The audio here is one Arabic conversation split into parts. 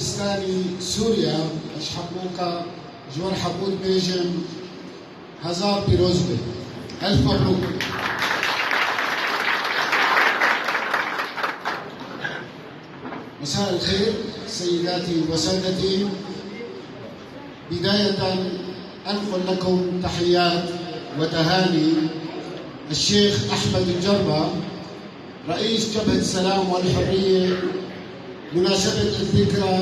الكردستاني سوريا اشحقوقا جوار حقود بيجم هزار بيروزبي. ألف مبروك. مساء الخير سيداتي وسادتي. بداية أنقل لكم تحيات وتهاني الشيخ أحمد الجربة رئيس جبهة السلام والحرية مناسبة الذكرى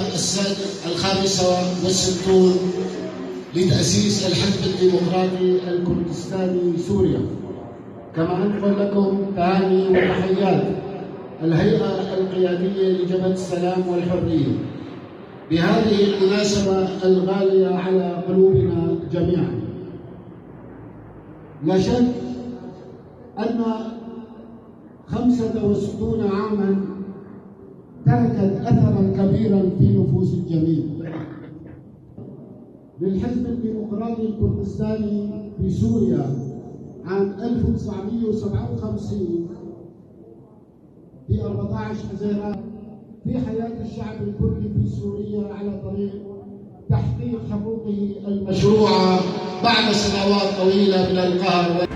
ال65 لتأسيس الحزب الديمقراطي الكردستاني سوريا. كما أنقل لكم تهاني وتحيات الهيئة القيادية لجبهة السلام والحرية بهذه المناسبة الغالية على قلوبنا جميعا. لا شك أن 65 عاما تركت أثرا كبيرا في نفوس الجميع. للحزب الديمقراطي الكردستاني في سوريا عام 1957 في 14 حزيران في حياة الشعب الكردي في سوريا على طريق تحقيق حقوقه المشروعة بعد سنوات طويلة من القهر